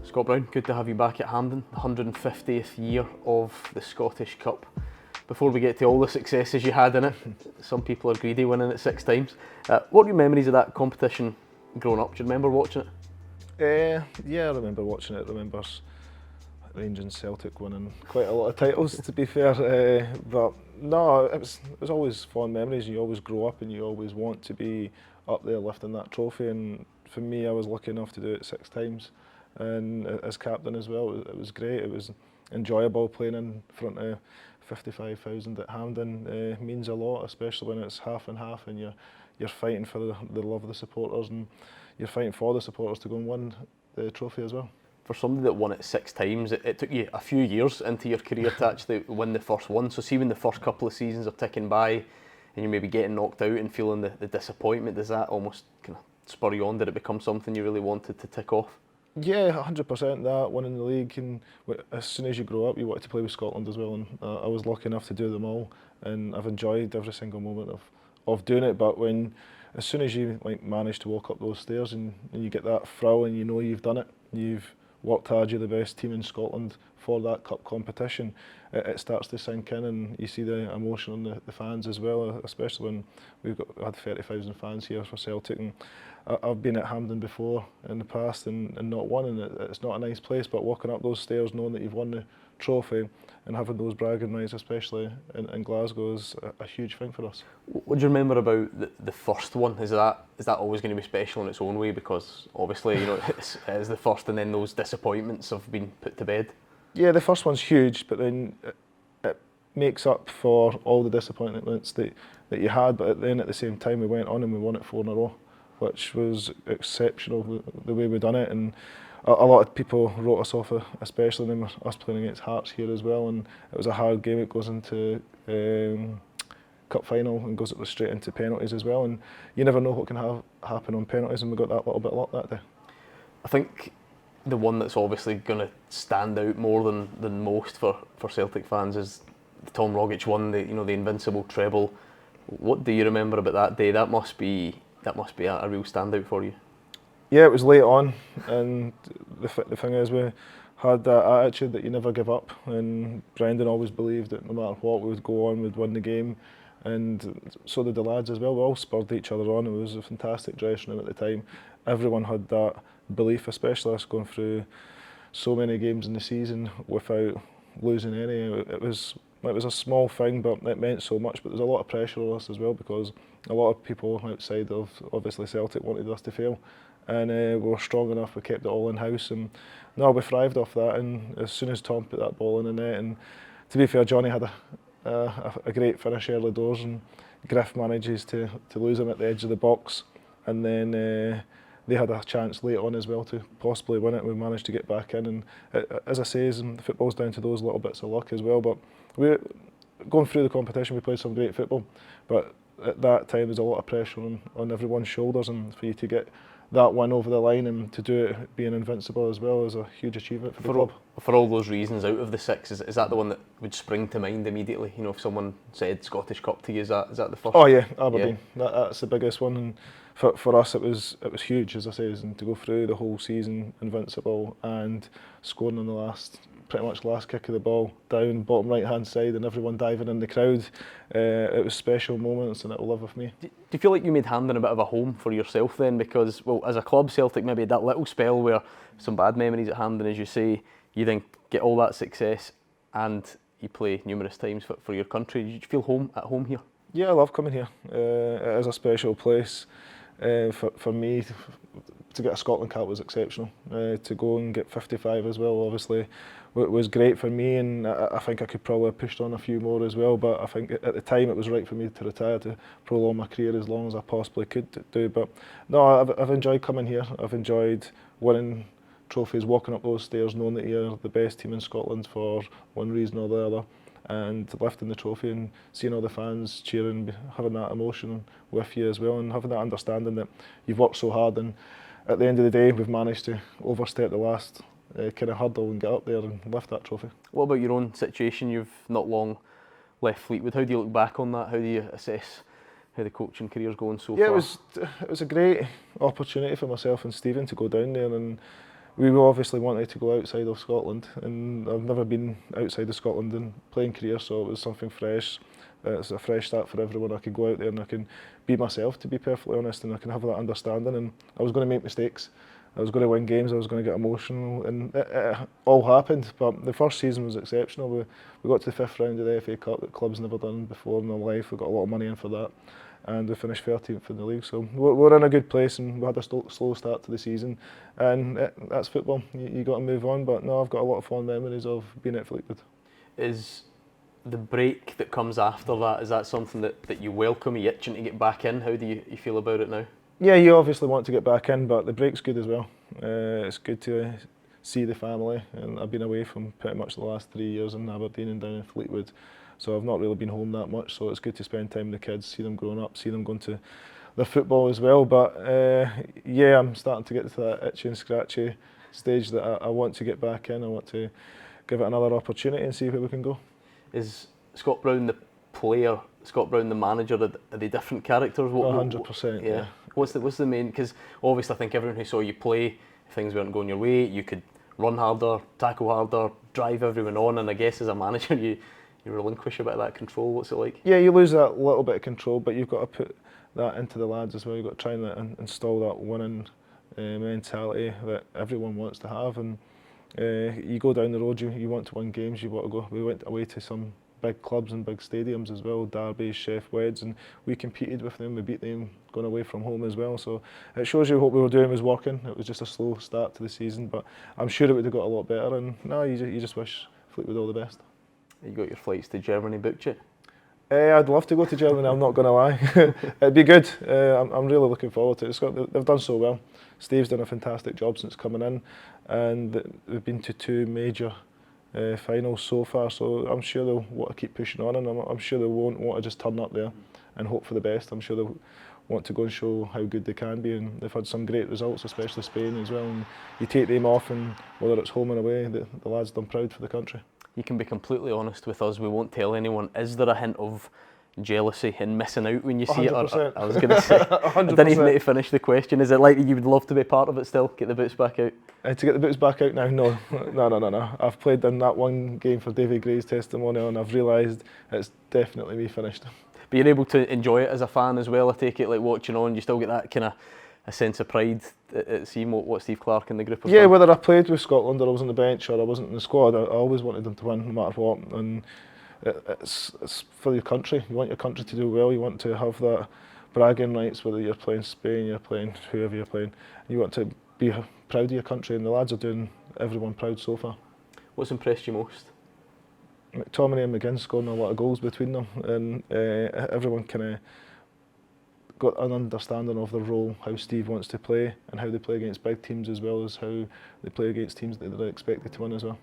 Scott Brown, good to have you back at Hampden, the 150th year of the Scottish Cup. Before we get to all the successes you had in it, some people are greedy winning it 6 times. What are your memories of that competition growing up? Do you remember watching it? Yeah, I remember watching it. I remember Rangers and Celtic winning quite a lot of titles, to be fair. But no, it was always fond memories. You always grow up and you always want to be up there lifting that trophy. And for me, I was lucky enough to do it 6 times. And as captain as well, it was great. It was enjoyable playing in front of 55,000 at Hampden. Means a lot, especially when it's half and half and you're fighting for the love of the supporters and you're fighting for the supporters to go and win the trophy as well. For somebody that won it 6 times, it took you a few years into your career to actually win the first one. So see when the first couple of seasons are ticking by and you're maybe getting knocked out and feeling the disappointment, does that almost kind of spur you on? Did it become something you really wanted to tick off? Yeah, 100% that, winning the league, and as soon as you grow up you want to play with Scotland as well, and I was lucky enough to do them all and I've enjoyed every single moment of doing it. But as soon as you manage to walk up those stairs and you get that thrill and you know you've done it, you've worked hard, you're the best team in Scotland for that cup competition, it starts to sink in and you see the emotion on the fans as well, especially when we've had 30,000 fans here for Celtic. And I've been at Hampden before in the past and not won, and it's not a nice place, but walking up those stairs knowing that you've won the trophy and having those bragging rights, especially in Glasgow, is a huge thing for us. What do you remember about the first one? Is that always going to be special in its own way, because obviously it is the first and then those disappointments have been put to bed? Yeah, the first one's huge, but then it makes up for all the disappointments that you had. But then at the same time we went on and we won it 4 in a row, which was exceptional the way we done it. And a lot of people wrote us off, especially then us playing against Hearts here as well, and it was a hard game. It goes into cup final and goes straight into penalties as well, and you never know what can happen on penalties, and we got that little bit of luck that day. I think the one that's obviously going to stand out more than most for Celtic fans is the Tom Rogic one, the invincible treble. What do you remember about that day? That must be a real standout for you. Yeah, it was late on, and the thing is, we had that attitude that you never give up, and Brendan always believed that no matter what, we would go on, we'd win the game, and so did the lads as well. We all spurred each other on. It was a fantastic dressing room at the time. Everyone had that belief, especially us going through so many games in the season without losing any. It was a small thing, but it meant so much. But there's a lot of pressure on us as well, because a lot of people outside of obviously Celtic wanted us to fail, and we were strong enough. We kept it all in house, and no, we thrived off that. And as soon as Tom put that ball in the net, and to be fair, Johnny had a great finish early doors, and Griff manages to lose him at the edge of the box, and then they had a chance late on as well to possibly win it. We managed to get back in, and as I say, football's down to those little bits of luck as well. But we're going through the competition, we played some great football, but at that time there's a lot of pressure on everyone's shoulders, and for you to get that one over the line and to do it being invincible as well is a huge achievement for the club. For all those reasons, out of the 6, is that the one that would spring to mind immediately? If someone said Scottish Cup to you, is that the first? Oh yeah, Aberdeen. Yeah. That's the biggest one, and for us it was huge, as I say, and to go through the whole season invincible and scoring on the pretty much last kick of the ball down bottom right hand side and everyone diving in the crowd. It was special moments, and it will live with me. Do you feel like you made Hampden a bit of a home for yourself then? Because, well, as a club, Celtic maybe had that little spell where some bad memories at Hampden, as you say, you then get all that success and you play numerous times for your country. Did you feel at home here? Yeah, I love coming here. It is a special place. For me, to get a Scotland cap was exceptional. To go and get 55 as well, obviously, was great for me, and I think I could probably have pushed on a few more as well, but I think at the time it was right for me to retire, to prolong my career as long as I possibly could do. But no, I've enjoyed coming here. I've enjoyed winning trophies, walking up those stairs, knowing that you're the best team in Scotland for one reason or the other, and lifting the trophy and seeing all the fans cheering, having that emotion with you as well, and having that understanding that you've worked so hard, and at the end of the day we've managed to overstep the last kind of hurdle and get up there and lift that trophy. What about your own situation? You've not long left Fleetwood. How do you look back on that? How do you assess how the coaching career's going so far? Yeah, it was a great opportunity for myself and Stephen to go down there, and we obviously wanted to go outside of Scotland, and I've never been outside of Scotland in playing career, so it was something fresh. It's a fresh start for everyone. I could go out there and I can be myself, to be perfectly honest, and I can have that understanding. And I was going to make mistakes. I was going to win games. I was going to get emotional, and it all happened. But the first season was exceptional. We got to the 5th round of the FA Cup that the club's never done before in their life. We got a lot of money in for that, and we finished 13th in the league. So we're in a good place, and we had a slow start to the season, and that's football. You got to move on. But no, I've got a lot of fond memories of being at Fleetwood. Is the break that comes after that, is that something that you welcome? Are you itching to get back in? How do you feel about it now? Yeah, you obviously want to get back in, but the break's good as well. It's good to see the family, and I've been away from pretty much the last 3 years in Aberdeen and down in Fleetwood, so I've not really been home that much, so it's good to spend time with the kids, see them growing up, see them going to their football as well. But yeah, I'm starting to get to that itchy and scratchy stage that I want to get back in. I want to give it another opportunity and see where we can go. Is Scott Brown the player, Scott Brown the manager, are they different characters? 100%. Yeah. What's the main? Because obviously I think everyone who saw you play, if things weren't going your way, you could run harder, tackle harder, drive everyone on, and I guess as a manager you relinquish a bit of that control. What's it like? Yeah, you lose that little bit of control, but you've got to put that into the lads as well. You've got to try and install that winning mentality that everyone wants to have, and you go down the road, you want to win games, you want to go. We went away to some big clubs and big stadiums as well, Derby, Chef Weds, and we competed with them, we beat them going away from home as well, so it shows you what we were doing was working. It was just a slow start to the season, but I'm sure it would have got a lot better, and no, you just wish Fleetwood all the best. You got your flights to Germany booked yet? I'd love to go to Germany, I'm not going to lie. It'd be good. I'm really looking forward to it. They've done so well. Steve's done a fantastic job since coming in, and they've been to 2 major finals so far, so I'm sure they'll want to keep pushing on, and I'm sure they won't want to just turn up there and hope for the best. I'm sure they'll want to go and show how good they can be, and they've had some great results, especially Spain as well, and you take them off, and whether it's home and away, the lads done proud for the country. You can be completely honest with us, we won't tell anyone. Is there a hint of jealousy and missing out when you see 100%. it? I was going to say, I didn't even need to finish the question. Is it like you would love to be part of it still, get the boots back out? To get the boots back out now? No. No. I've played in that one game for David Gray's testimonial, and I've realised it's definitely me finished. But you're able to enjoy it as a fan as well, I take it, like watching on, you still get that kind of a sense of pride at seeing what Steve Clarke and the group have done? Whether I played with Scotland or I was on the bench or I wasn't in the squad, I always wanted them to win no matter what, and it's for your country. You want your country to do well, you want to have that bragging rights, whether you're playing Spain, you're playing whoever you're playing, you want to be proud of your country, and the lads are doing everyone proud so far. What's impressed you most? McTominay and McGinn scoring a lot of goals between them, and everyone kind of got an understanding of the role, how Steve wants to play and how they play against big teams as well as how they play against teams that they're expected to win as well.